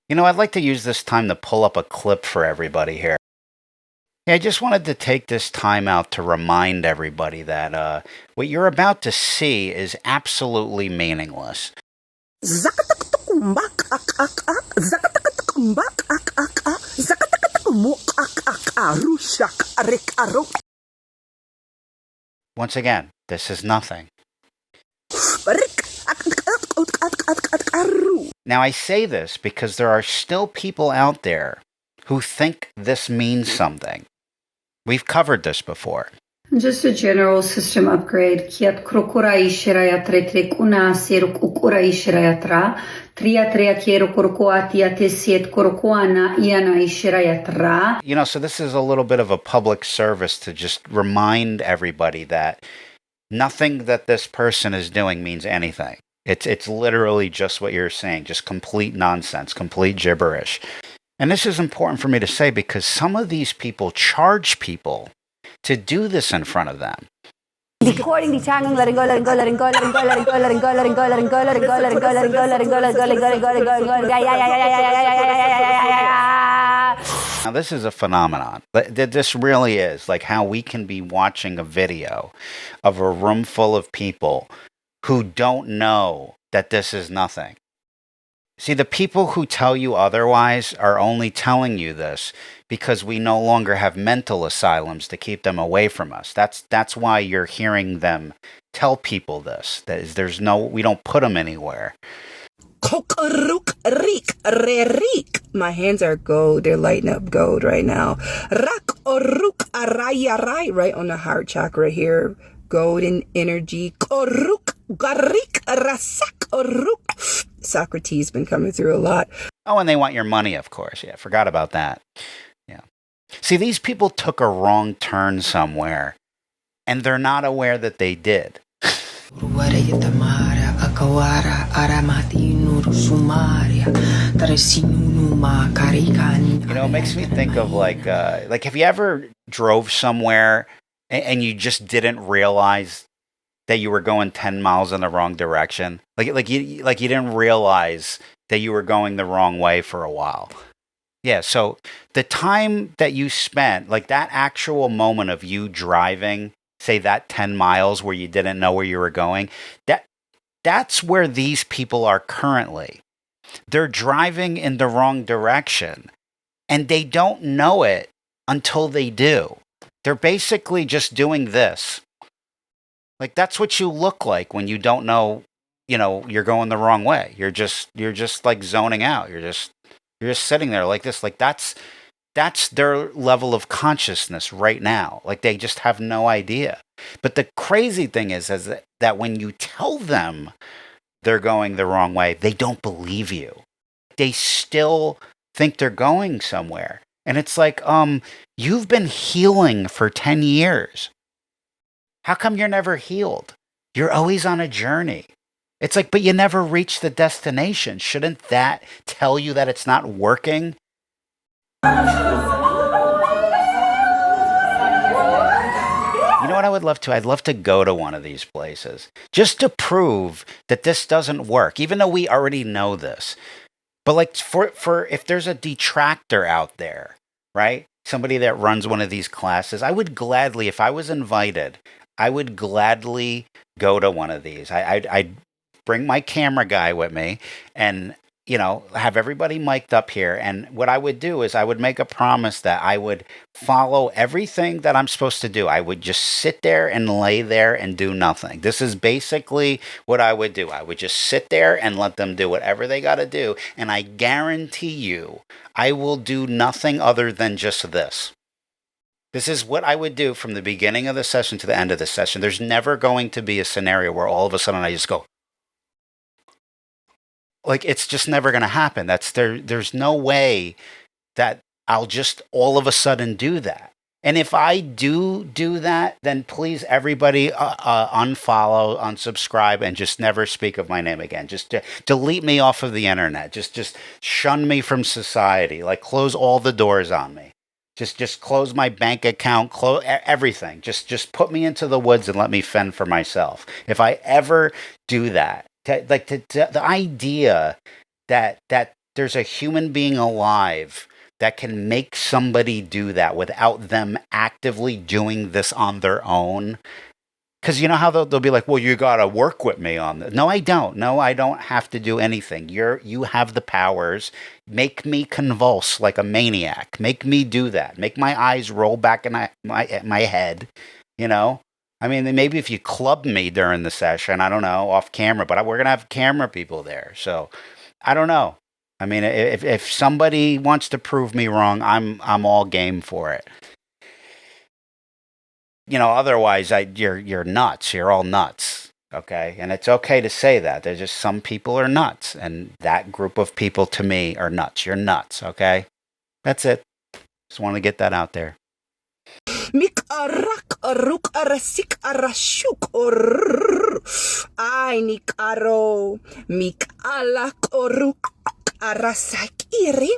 I'd like to use this time to pull up a clip for everybody here. Yeah, I just wanted to take this time out to remind everybody that what you're about to see is absolutely meaningless. Once again, this is nothing. Now, I say this because there are still people out there who think this means something. We've covered this before. Just a general system upgrade. Kiat krokura ishiraya tretre kuna seruk ukura ishirayatra. Tria tria kiero korkoatia tesiet korkoana iana ishirayatra. So this is a little bit of a public service to just remind everybody that nothing that this person is doing means anything. It's literally just what you're saying, just complete nonsense, complete gibberish. And this is important for me to say because some of these people charge people to do this in front of them. Recording the channel, letting go, letting go, letting go, letting go, letting go, letting go, letting go, letting go, letting go, letting go, letting go, letting go, letting go, letting go, letting go, Now this is a phenomenon. This really is like how we can be watching a video of a room full of people who don't know that this is nothing. See, the people who tell you otherwise are only telling you this because we no longer have mental asylums to keep them away from us. That's why you're hearing them tell people this. That is, we don't put them anywhere. My hands are gold. They're lighting up gold right now. Right on the heart chakra here. Golden energy. Socrates been coming through a lot. Oh, and they want your money, of course. Yeah, forgot about that. Yeah. See, these people took a wrong turn somewhere, and they're not aware that they did. It makes me think of like have you ever drove somewhere and you just didn't realize that you were going 10 miles in the wrong direction? Like you didn't realize that you were going the wrong way for a while. Yeah, so the time that you spent, like that actual moment of you driving, say that 10 miles where you didn't know where you were going, that's where these people are currently. They're driving in the wrong direction, and they don't know it until they do. They're basically just doing this. Like that's what you look like when you don't know, you're going the wrong way. You're just like zoning out. You're just sitting there like this. Like that's their level of consciousness right now. Like they just have no idea. But the crazy thing is that when you tell them they're going the wrong way, they don't believe you. They still think they're going somewhere. And it's like, you've been healing for 10 years. How come you're never healed? You're always on a journey. It's like, but you never reach the destination. Shouldn't that tell you that it's not working? You know what I would love to? I'd love to go to one of these places just to prove that this doesn't work, even though we already know this. But like for if there's a detractor out there, right? Somebody that runs one of these classes, I would gladly, if I was invited, I would gladly go to one of these. I'd bring my camera guy with me and, have everybody mic'd up here. And what I would do is I would make a promise that I would follow everything that I'm supposed to do. I would just sit there and lay there and do nothing. This is basically what I would do. I would just sit there and let them do whatever they got to do. And I guarantee you, I will do nothing other than just this. This is what I would do from the beginning of the session to the end of the session. There's never going to be a scenario where all of a sudden I just go, like, it's just never going to happen. There's no way that I'll just all of a sudden do that. And if I do that, then please, everybody, unfollow, unsubscribe, and just never speak of my name again. Just delete me off of the internet. Just shun me from society. Like, close all the doors on me. Just close my bank account, close everything. Just put me into the woods and let me fend for myself. If I ever do that, the idea that there's a human being alive that can make somebody do that without them actively doing this on their own. Because you know how they'll be like, well, you got to work with me on this. No, I don't. No, I don't have to do anything. You have the powers. Make me convulse like a maniac. Make me do that. Make my eyes roll back in my head. You know? I mean, maybe if you club me during the session, I don't know, off camera, but we're going to have camera people there. So I don't know. I mean, if somebody wants to prove me wrong, I'm all game for it. You know, otherwise, you're nuts. You're all nuts, okay? And it's okay to say that. There's just some people are nuts, and that group of people to me are nuts. You're nuts, okay? That's it. Just want to get that out there. Mik arak aruk arasik arashuk or I nikaro mik alak oruk arasak iri